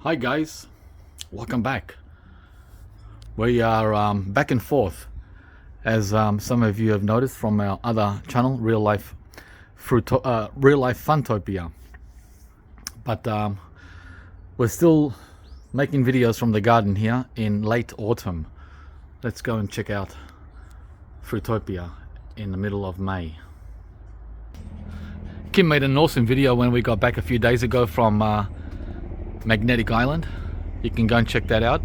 Hi guys, welcome back. We are back and forth, as some of you have noticed from our other channel, Real Life Fruitopia. But we're still making videos from the garden here in late autumn. Let's go and check out Fruitopia in the middle of May. Kim made an awesome video when we got back a few days ago from Magnetic Island. You can go and check that out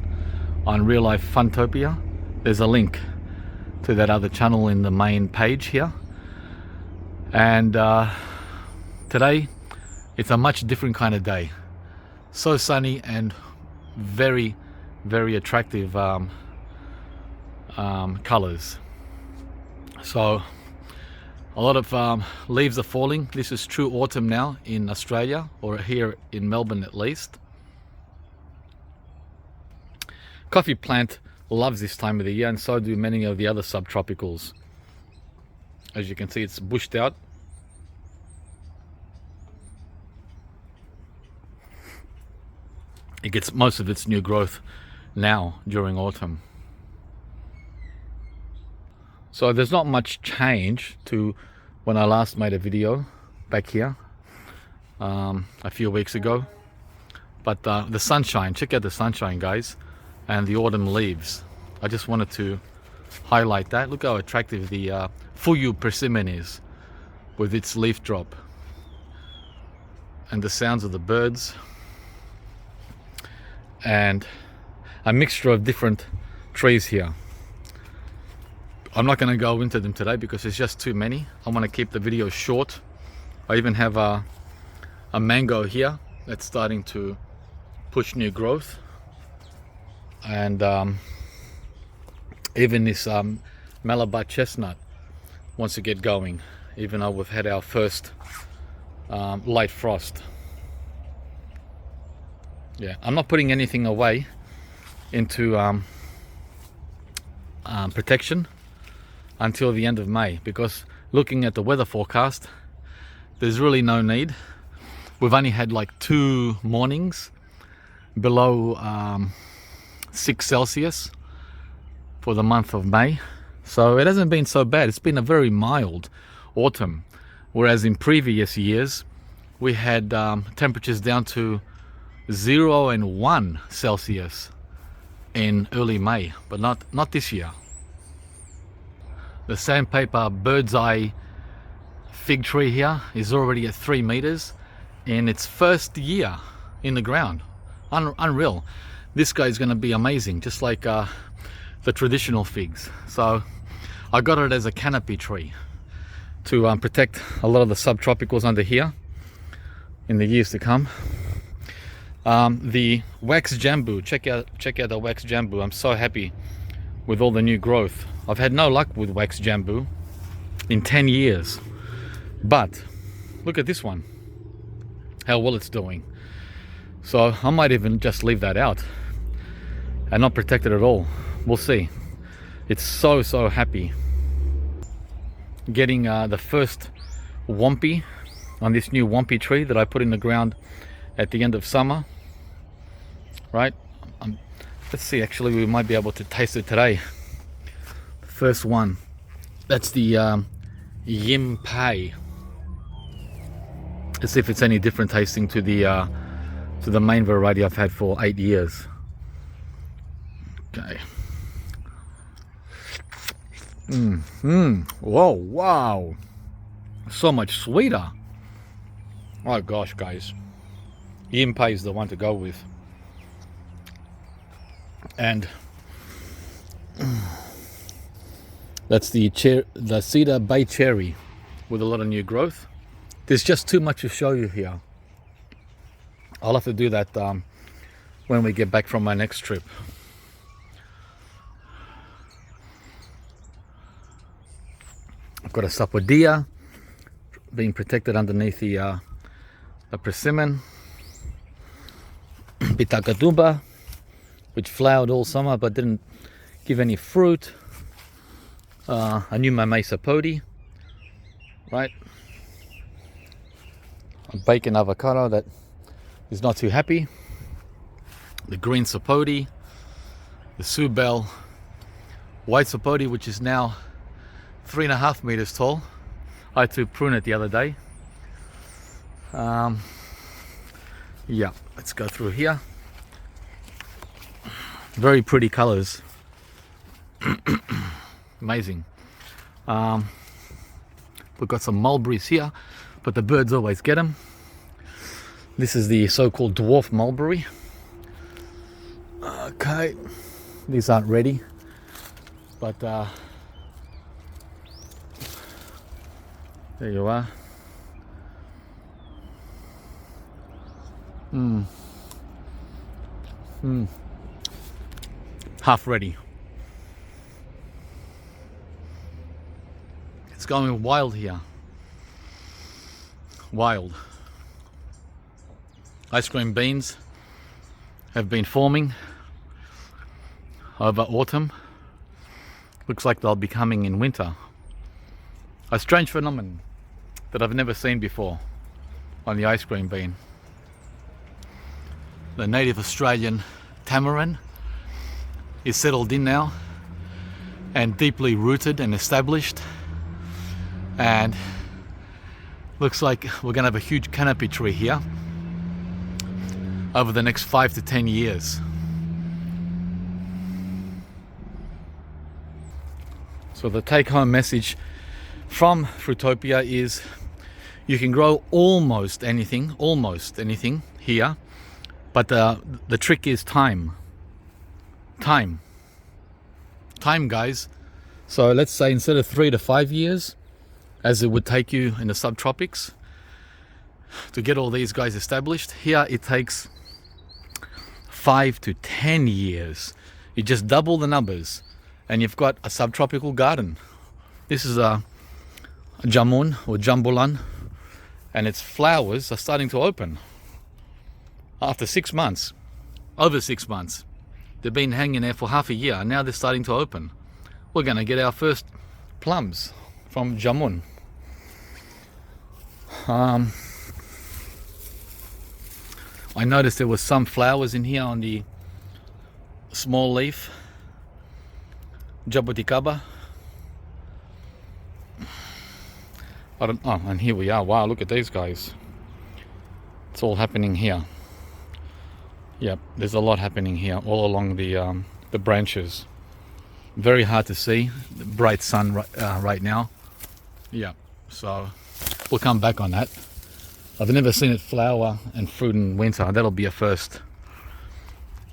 on Real Life Fruitopia. There's a link to that other channel in the main page here. And today it's a much different kind of day. So sunny and very, very attractive colors. So a lot of leaves are falling. This is true autumn now in Australia, or here in Melbourne at least. Coffee plant loves this time of the year, and so do many of the other subtropicals. As you can see, it's bushed out. It gets most of its new growth now during autumn. So there's not much change to when I last made a video back here a few weeks ago. But the sunshine, check out the sunshine guys, and the autumn leaves. I just wanted to highlight that. Look how attractive the Fuyu persimmon is with its leaf drop. And the sounds of the birds. And a mixture of different trees here. I'm not going to go into them today because it's just too many. I want to keep the video short. I even have a mango here that's starting to push new growth. And even this Malabar chestnut wants to get going, even though we've had our first light frost. Yeah, I'm not putting anything away into protection until the end of May, because looking at the weather forecast, there's really no need. We've only had like 2 mornings below 6 Celsius for the month of May, so it hasn't been so bad. It's been a very mild autumn, whereas in previous years we had temperatures down to 0 and 1 Celsius in early May, but not this year. The sandpaper bird's eye fig tree here is already at 3 meters in its first year in the ground. Unreal. This guy is going to be amazing, just like the traditional figs. So I got it as a canopy tree to protect a lot of the subtropicals under here in the years to come. The wax jambu, check out the wax jambu. I'm so happy with all the new growth. I've had no luck with wax jambu in 10 years, but look at this one, how well it's doing. So I might even just leave that out and not protect it at all. We'll see. It's so happy getting the first wampy on this new wampy tree that I put in the ground at the end of summer. Right, let's see, actually we might be able to taste it today. The first one, that's the Yim Pei. Let's see if it's any different tasting to the main variety I've had for 8 years. Okay. Whoa, wow, so much sweeter. Oh gosh guys, Yim Pei is the one to go with. And that's the Cedar Bay cherry with a lot of new growth. There's just too much to show you here. I'll have to do that when we get back from my next trip. I've got a sapodilla being protected underneath the persimmon. Pitakatumba, which flowered all summer but didn't give any fruit. A new Mamey sapodi, right? A bacon avocado that is not too happy. the green sapote, the subel, white sapote, which is now 3.5 meters tall. I had to prune it the other day. Yeah, let's go through here. Very pretty colors. Amazing. We've got some mulberries here, but the birds always get them. This is the so-called dwarf mulberry. Okay, these aren't ready, but there you are. Half ready. It's going wild here. Wild. Ice cream beans have been forming over autumn. Looks like they'll be coming in winter. A strange phenomenon that I've never seen before on the ice cream bean. The native Australian tamarin is settled in now and deeply rooted and established, and looks like we're going to have a huge canopy tree here over the next 5 to 10 years. So the take-home message from Fruitopia is you can grow almost anything here, but the trick is time, guys. So let's say instead of 3 to 5 years, as it would take you in the subtropics to get all these guys established, here it takes 5 to 10 years. You just double the numbers and you've got a subtropical garden. This is a jamun or jambulan, and its flowers are starting to open after 6 months, over 6 months. They've been hanging there for half a year, and now they're starting to open. We're going to get our first plums from jamun. I noticed there was some flowers in here on the small leaf jabuticaba. And here we are. Wow, look at these guys. It's all happening here. Yep, there's a lot happening here all along the branches. Very hard to see, the bright sun right now. Yeah, so we'll come back on that. I've never seen it flower and fruit in winter. That'll be a first.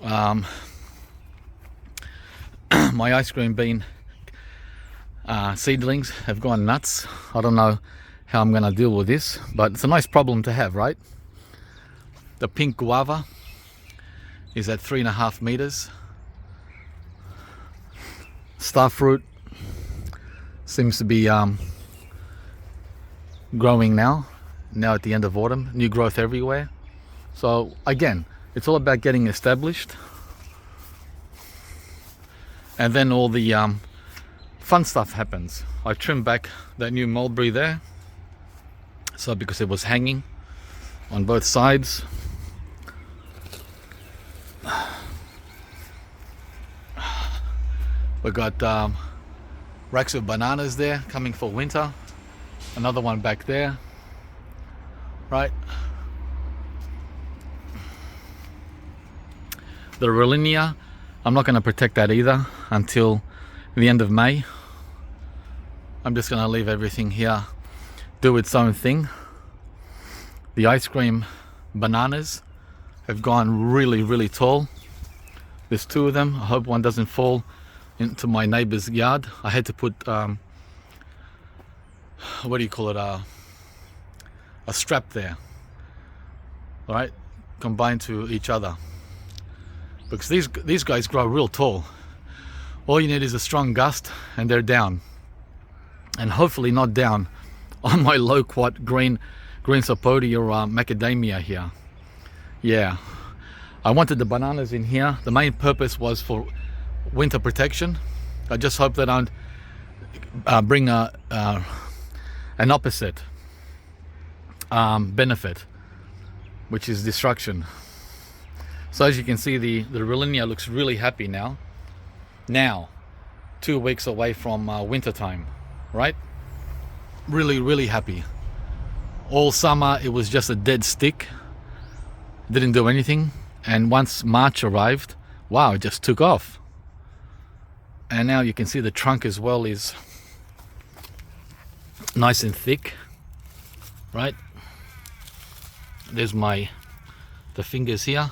My ice cream bean seedlings have gone nuts. I don't know how I'm going to deal with this, but it's a nice problem to have, right? The pink guava is at 3.5 meters. Starfruit seems to be growing now at the end of autumn. New growth everywhere. So again, it's all about getting established, and then all the fun stuff happens. I trimmed back that new mulberry there, so because it was hanging on both sides. We've got racks of bananas there coming for winter. Another one back there, right? The Rollinia, I'm not going to protect that either until the end of May. I'm just going to leave everything here do its own thing. The ice cream bananas have gone really tall. There's 2 of them. I hope one doesn't fall into my neighbor's yard. I had to put what do you call it, a strap there, all right, combined to each other, because these guys grow real tall. All you need is a strong gust and they're down, and hopefully not down on my loquat green sapote or macadamia here. Yeah, I wanted the bananas in here. The main purpose was for winter protection. I just hope they don't bring an opposite benefit, which is destruction. So as you can see, the Rollinia looks really happy now. Now, 2 weeks away from winter time, right? Really happy. All summer it was just a dead stick, didn't do anything, and once March arrived, wow, it just took off. And now you can see the trunk as well is nice and thick, right? There's the fingers here.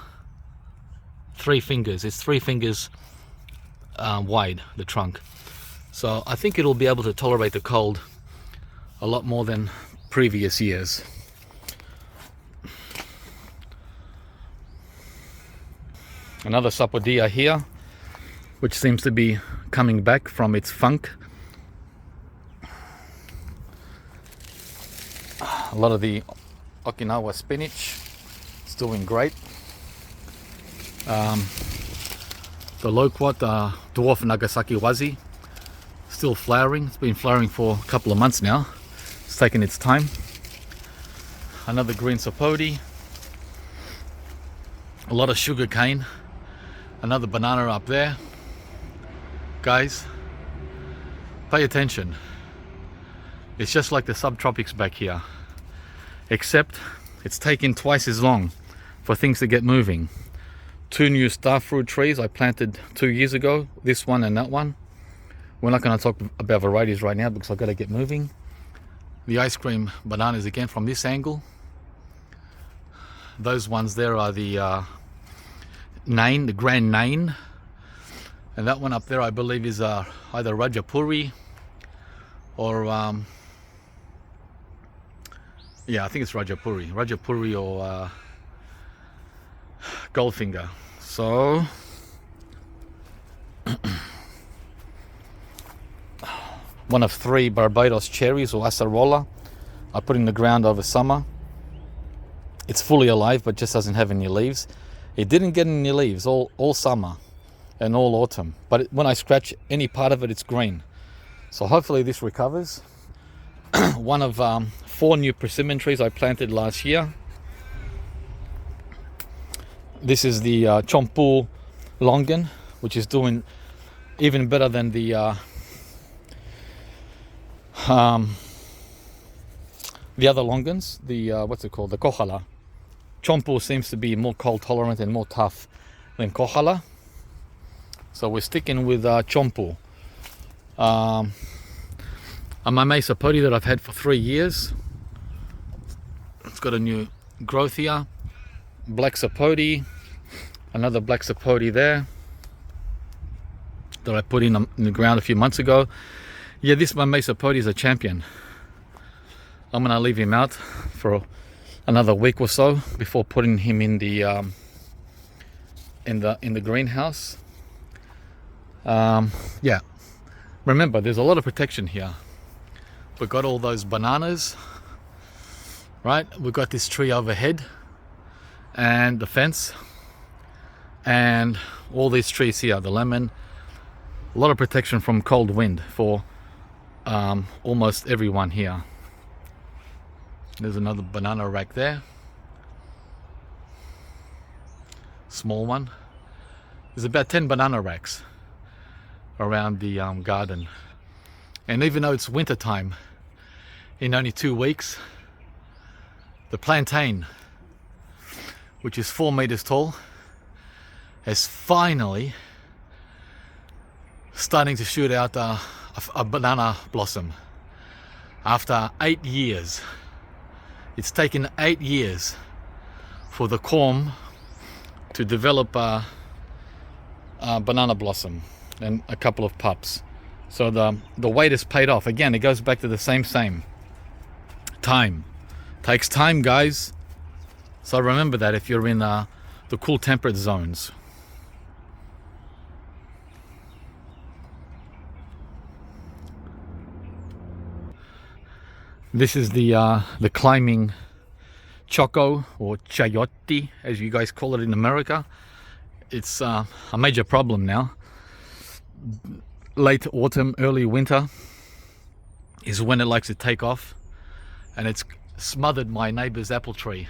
3 fingers. It's 3 fingers wide, the trunk. So I think it'll be able to tolerate the cold a lot more than previous years. Another Sapodilla here, which seems to be coming back from its funk. A lot of the Okinawa spinach, it's doing great. The loquat, dwarf Nagasaki wazi, still flowering. It's been flowering for a couple of months now. It's taken its time. Another green sapodi. A lot of sugar cane. Another banana up there. Guys, pay attention. It's just like the subtropics back here, except it's taken twice as long for things to get moving. 2 new starfruit trees I planted 2 years ago, this one and that one. We're not going to talk about varieties right now because I've got to get moving. The ice cream bananas again from this angle. Those ones there are the Nain, the Grand Nain. And that one up there I believe is either Rajapuri or yeah, I think it's Rajapuri or Goldfinger. So one of 3 Barbados cherries or acerola I put in the ground over summer. It's fully alive but just doesn't have any leaves. It didn't get any leaves all summer and all autumn, but when I scratch any part of it, it's green. So hopefully this recovers. One of 4 new persimmon trees I planted last year. This is the Chompu Longan, which is doing even better than the other Longans, the what's it called, the Kohala. Chompu seems to be more cold tolerant and more tough than Kohala. So we're sticking with Chompu. A Mamei sapoti that I've had for 3 years. It's got a new growth here. Black sapoti, another black sapoti there that I put in the ground a few months ago. Yeah, this Mamei sapoti is a champion. I'm gonna leave him out for another week or so before putting him in the greenhouse. Yeah, remember there's a lot of protection here. We've got all those bananas, right? We've got this tree overhead and the fence and all these trees here, the lemon. A lot of protection from cold wind for almost everyone here. There's another banana rack there, small one. There's about 10 banana racks around the garden, and even though it's winter time, in only 2 weeks the plantain, which is 4 meters tall, is finally starting to shoot out a banana blossom after 8 years. It's taken 8 years for the corm to develop a banana blossom and a couple of pups. So the wait is paid off. Again, it goes back to the same time. Takes time, guys. So remember that if you're in the cool temperate zones. This is the climbing choco, or chayote as you guys call it in America. It's a major problem now. Late autumn, early winter is when it likes to take off, and it's smothered my neighbor's apple tree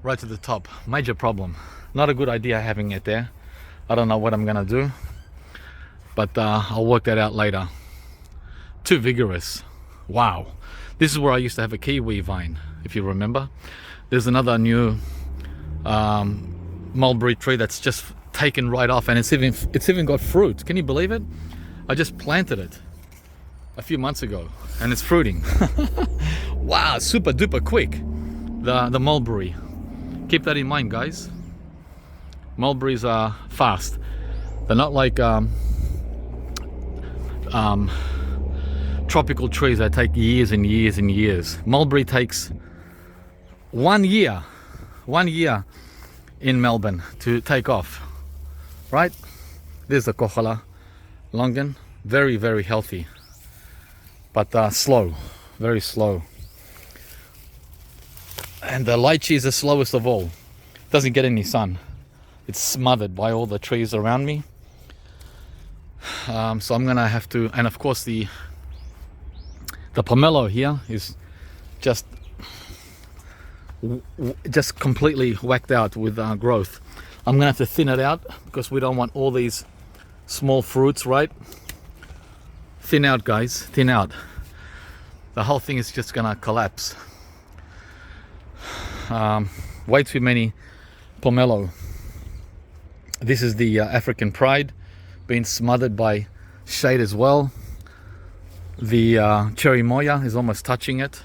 right to the top. Major problem. Not a good idea having it there. I don't know what I'm gonna do, but I'll work that out later. Too vigorous. Wow. This is where I used to have a kiwi vine, if you remember. There's another new mulberry tree that's just taken right off, and it's even got fruit. Can you believe it? I just planted it a few months ago and it's fruiting. Wow, super duper quick, the mulberry. Keep that in mind, guys. Mulberries are fast. They're not like tropical trees that take years and years and years. Mulberry takes 1 year in Melbourne to take off, right? There's the kohala longan, very, very healthy, but slow, very slow. And the lychee is the slowest of all. Doesn't get any sun. It's smothered by all the trees around me. So I'm gonna have to, and of course the pomelo here is just completely whacked out with growth. I'm gonna have to thin it out because we don't want all these small fruits, right? Thin out, guys, thin out. The whole thing is just gonna collapse. Way too many pomelo. This is the African pride, being smothered by shade as well. The cherry moya is almost touching it.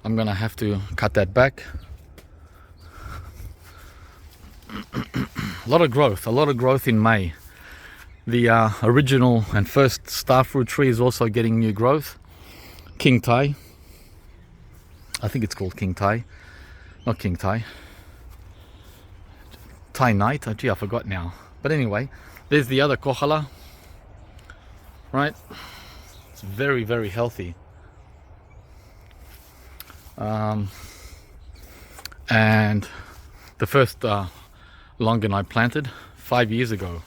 I'm gonna have to cut that back. A lot of growth in May. The original and first starfruit tree is also getting new growth. King Thai. I think it's called King Thai. Not King Thai. Thai Night. Oh, gee, I forgot now. But anyway, there's the other kohala. Right? It's very, very healthy. And the first longan I planted 5 years ago.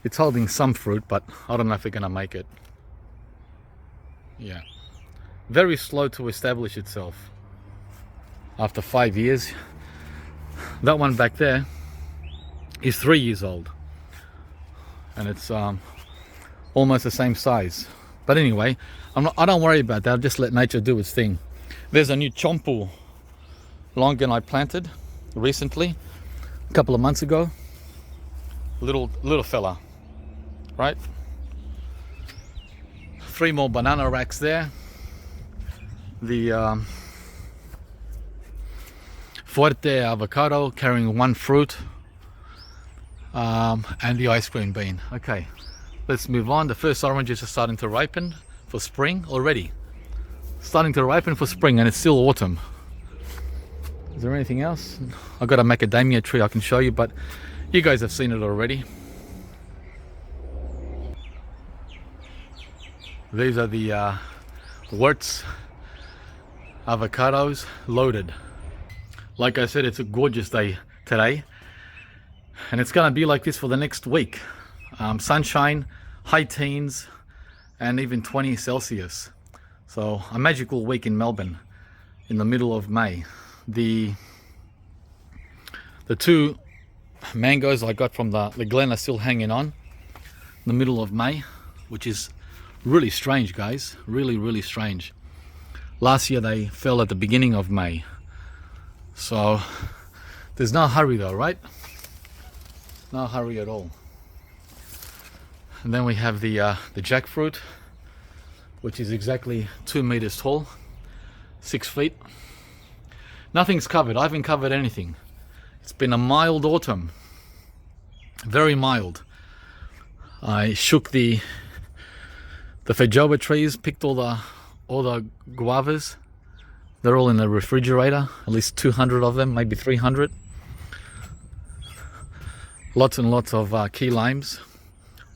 It's holding some fruit, but I don't know if they're gonna make it. Yeah. Very slow to establish itself. After 5 years. That one back there is 3 years old. And it's almost the same size. But anyway, I don't worry about that. I'll just let nature do its thing. There's a new chompu longan I planted recently, a couple of months ago. Little fella, right? 3 more banana racks there. The Fuerte avocado carrying 1 fruit, and the ice cream bean. Okay, let's move on. The first oranges are starting to ripen for spring already. Starting to ripen for spring, and it's still autumn. Is there anything else? I've got a macadamia tree I can show you, but you guys have seen it already. These are the Wirtz avocados, loaded. Like I said, it's a gorgeous day today, and it's gonna be like this for the next week. Sunshine, high teens, and even 20 Celsius. So a magical week in Melbourne in the middle of May. The 2 mangoes I got from the Glen are still hanging on in the middle of May, which is really strange, guys. Really, really strange. Last year they fell at the beginning of May. So there's no hurry though, right? No hurry at all. And then we have the jackfruit, which is exactly 2 meters tall, 6 feet. Nothing's covered. I haven't covered anything. It's been a mild autumn, very mild. I shook the feijoa trees, picked all the guavas. They're all in the refrigerator, at least 200 of them, maybe 300. Lots and lots of key limes,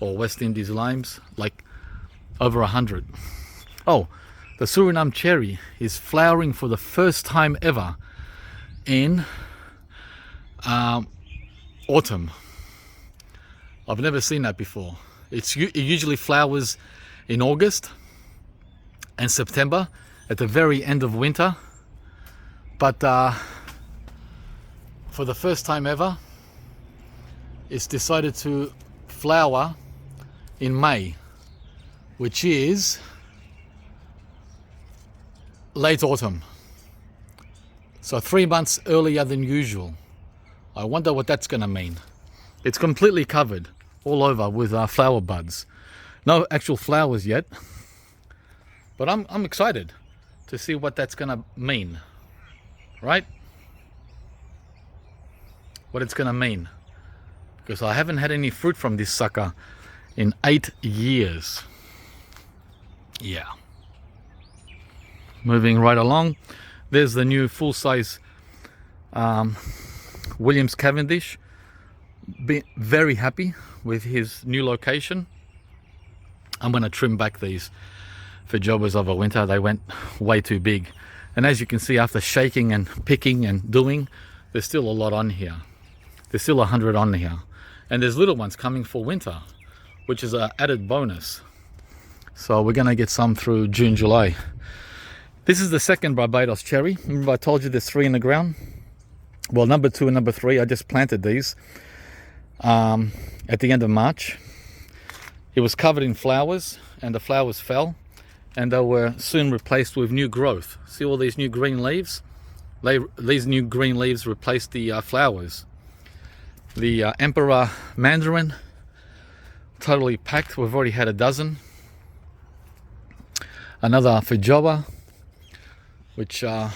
or West Indies limes, like over 100. Oh, the Suriname cherry is flowering for the first time ever in autumn. I've never seen that before. It usually flowers in August and September, at the very end of winter, but for the first time ever, it's decided to flower in May, which is late autumn. So 3 months earlier than usual. I wonder what that's gonna mean. It's completely covered all over with flower buds. No actual flowers yet, but I'm excited to see what that's gonna mean, right? What it's gonna mean, because I haven't had any fruit from this sucker in 8 years. Yeah. Moving right along, there's the new full-size Williams Cavendish. Very happy with his new location. I'm going to trim back these Fruitiopias over winter. They went way too big, and as you can see, after shaking and picking and doing, there's still a lot on here. There's still 100 on here, and there's little ones coming for winter, which is an added bonus. So we're going to get some through June, July. This is the second Barbados cherry. Remember I told you there's 3 in the ground? Well, number 2 and number 3, I just planted these at the end of March. It was covered in flowers, and the flowers fell, and they were soon replaced with new growth. See all these new green leaves? These new green leaves replaced the flowers. The Emperor Mandarin, totally packed. We've already had a dozen. Another Fruitopia, which yeah,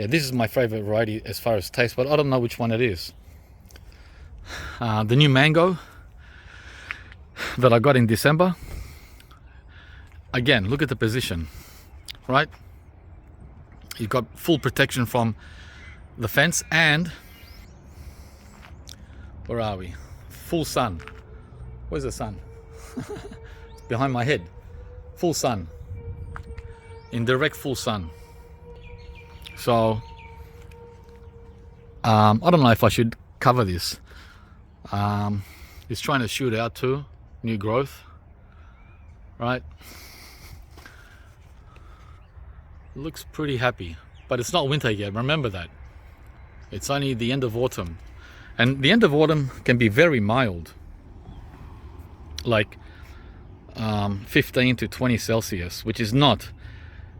this is my favorite variety as far as taste, but I don't know which one it is. The new mango that I got in December. Again, look at the position, right? You've got full protection from the fence, and where are we? Full sun. Where's the sun? It's behind my head. Full sun. In direct full sun. So I don't know if I should cover this. It's trying to shoot out too, new growth, right? Looks pretty happy, but it's not winter yet, remember that. It's only the end of autumn, and the end of autumn can be very mild, like 15 to 20 Celsius, which is not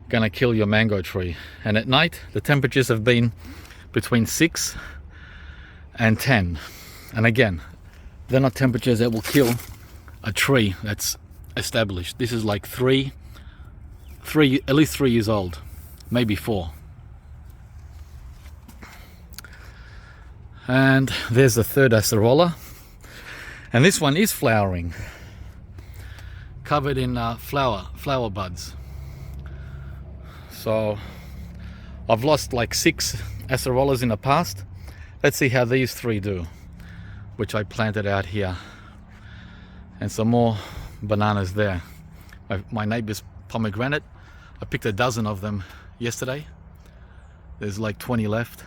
gonna kill your mango tree. And at night the temperatures have been between 6 and 10, and again, they're not temperatures that will kill a tree that's established. This is like at least 3 years old, maybe 4. And there's the third acerola, and this one is flowering, covered in flower buds. So I've lost like 6 acerolas in the past. Let's see how these 3 do, which I planted out here, and some more bananas there. My neighbor's pomegranate, I picked a dozen of them yesterday. There's like 20 left.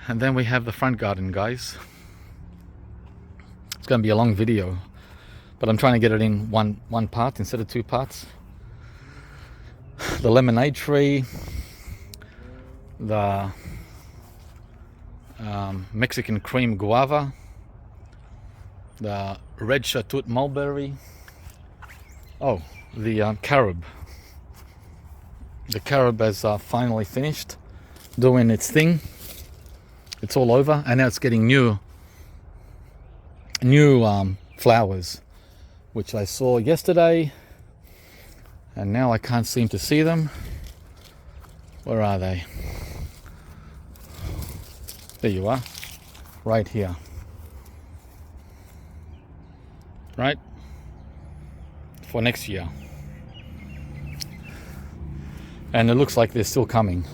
And then we have the front garden, guys. It's going to be a long video, but I'm trying to get it in one part instead of 2 parts. The lemonade tree, the Mexican cream guava, the red Shatut mulberry. Oh, the carob. The carob has finally finished doing its thing. It's all over, and now it's getting new flowers, which I saw yesterday, and now I can't seem to see them. Where are they? There you are, right here. Right? For next year. And it looks like they're still coming.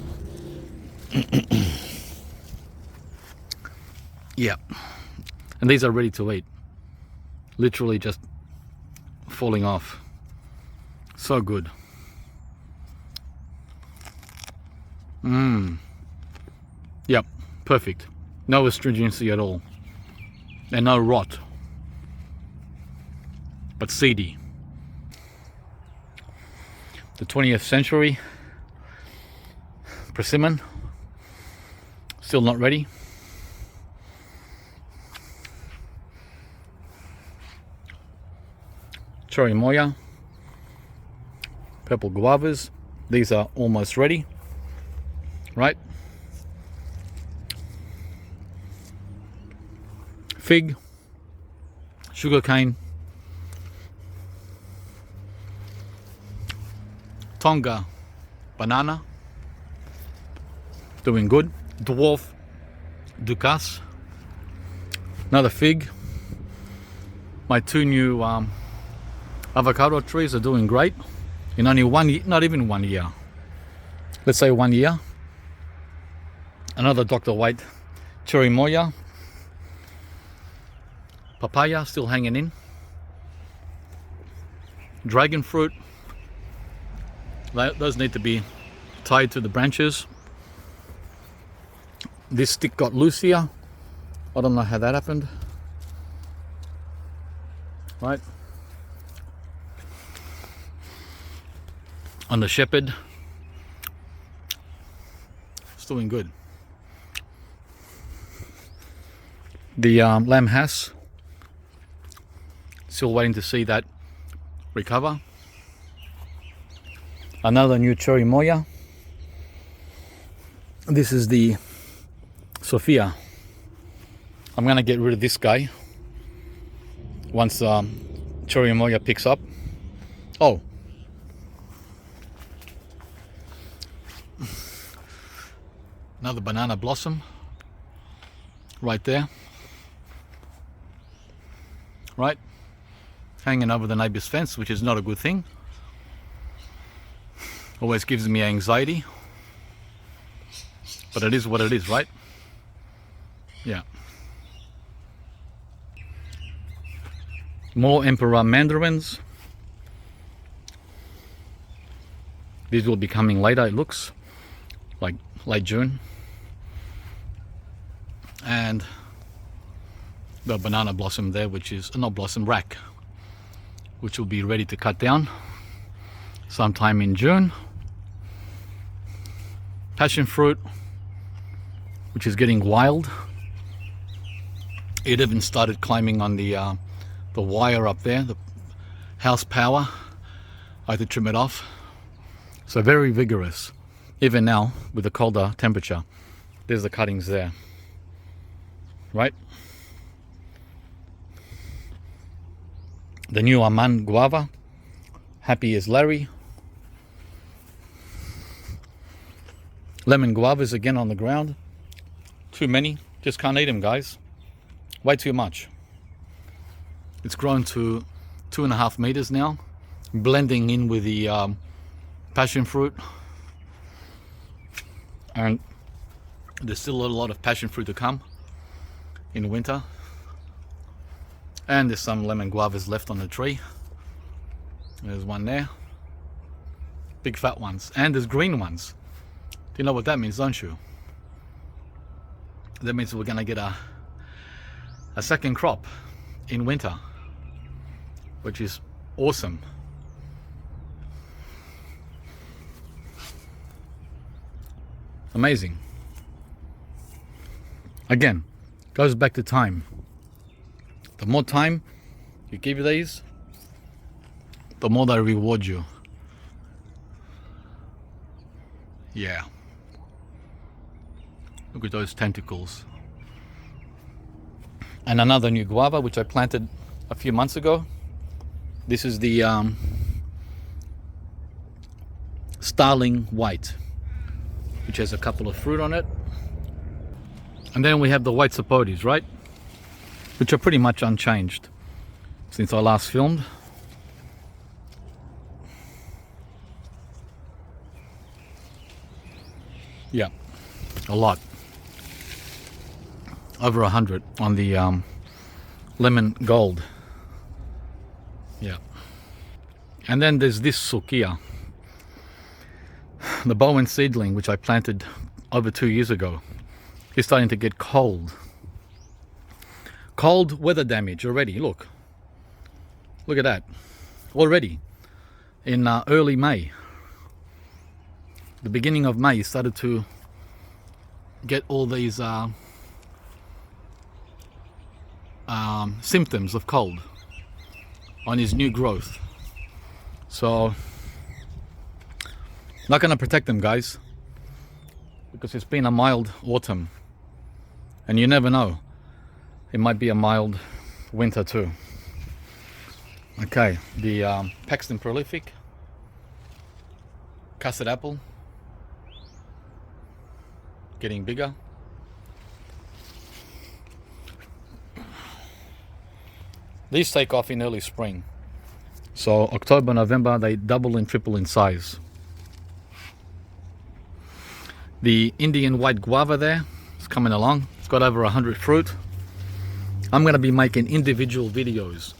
Yeah. And these are ready to eat. Literally just falling off. So good. Yep, perfect. No astringency at all. And no rot. But seedy. The 20th century persimmon. Still not ready. Cherry moya, purple guavas. These are almost ready, right? Fig, sugarcane, Tonga banana, doing good. Dwarf Ducasse, another fig. My two new avocado trees are doing great in only 1 year, not even 1 year. Let's say 1 year. Another Dr. White cherry moya. Papaya still hanging in. Dragon fruit. Those need to be tied to the branches. This stick got loose here. I don't know how that happened. Right. On the shepherd. It's doing good. The lamb has. Still waiting to see that recover. Another new cherry moya. This is the Sophia. I'm gonna get rid of this guy once cherry moya picks up. Oh, another banana blossom right there, right, hanging over the neighbor's fence, which is not a good thing. Always gives me anxiety, but it is what it is, right? Yeah. More emperor mandarins. These will be coming later, it looks like late June. And the banana blossom there, which is not blossom, rack, which will be ready to cut down sometime in June. Passion fruit, which is getting wild. It even started climbing on the wire up there, the house power. I had to trim it off. So very vigorous. Even now, with the colder temperature, there's the cuttings there, right? The new Aman guava, happy as Larry. Lemon guavas again on the ground. Too many, just can't eat them, guys. Way too much. It's grown to 2.5 meters now, blending in with the passion fruit. And there's still a lot of passion fruit to come in winter. And there's some lemon guavas left on the tree. There's one there. Big fat ones. And there's green ones. You know what that means, don't you? That means we're gonna get a second crop in winter, which is awesome. Amazing. Again, goes back to time. The more time you give these, the more they reward you. Yeah. Look at those tentacles. And another new guava, which I planted a few months ago. This is the Starling White, which has a couple of fruit on it. And then we have the white sapotes, right? Which are pretty much unchanged since I last filmed. Yeah, a lot. Over 100 on the lemon gold. Yeah. And then there's this sukia, the Bowen seedling, which I planted over 2 years ago. It's starting to get cold. Cold weather damage already. Look at that already. In early May, the beginning of May, it started to get all these symptoms of cold on his new growth. So not gonna protect them, guys, because it's been a mild autumn, and you never know, it might be a mild winter too. Okay, the Paxton Prolific, custard apple, getting bigger. These take off in early spring, so October, November, they double and triple in size. The Indian white guava there is coming along. It's got over 100 fruit. I'm going to be making individual videos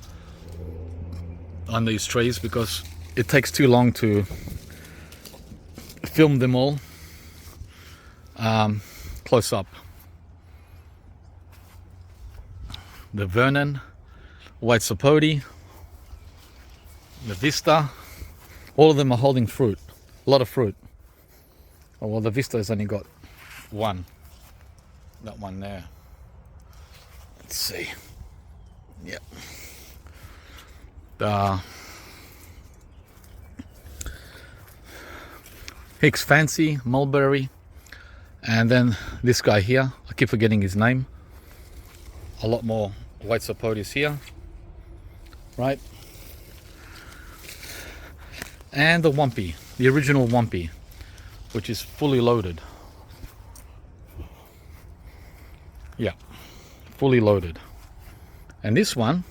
on these trees because it takes too long to film them all close up. The Vernon, white sapote, the Vista, all of them are holding fruit, a lot of fruit. Oh, well, the Vista has only got one, that one there. Let's see. Yep. The Hicks Fancy, Mulberry, and then this guy here, I keep forgetting his name. A lot more white sapotes here, right? And the Wumpy, the original Wumpy, which is fully loaded. Yeah, fully loaded. And this one,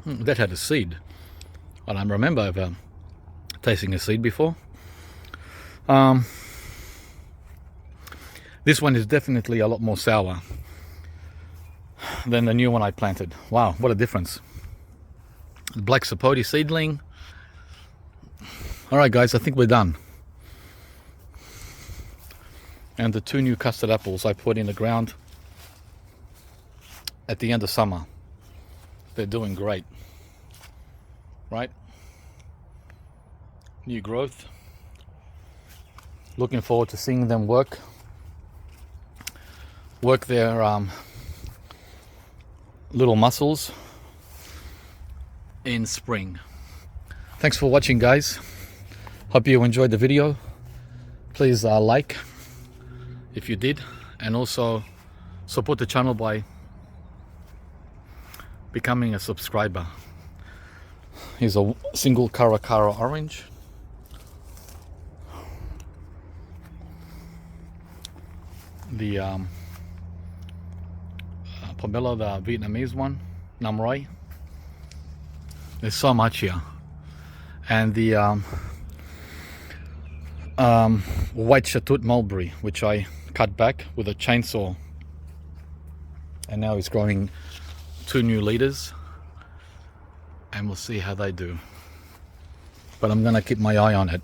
that had a seed. I don't remember ever tasting a seed before. This one is definitely a lot more sour than the new one I planted. Wow, what a difference. Black sapote seedling. All right, guys, I think we're done. And the 2 new custard apples I put in the ground at the end of summer. They're doing great, right? New growth. Looking forward to seeing them work their little muscles in spring. Thanks for watching, guys. Hope you enjoyed the video. Please like if you did, and also support the channel by becoming a subscriber. Here's a single Caracara orange. The Pomelo, the Vietnamese one, Nam Roi. There's so much here. And the white Chatut mulberry, which I cut back with a chainsaw, and now it's growing 2 new leaders, and we'll see how they do, but I'm gonna keep my eye on it.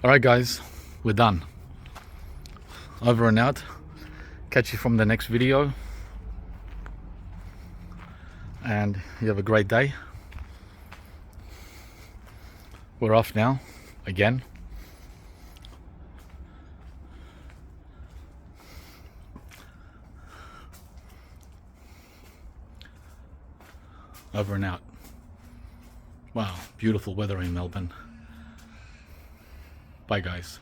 All right, guys, we're done. Over and out. Catch you from the next video, and you have a great day. We're off now again. Over and out. Wow, beautiful weather in Melbourne. Bye, guys.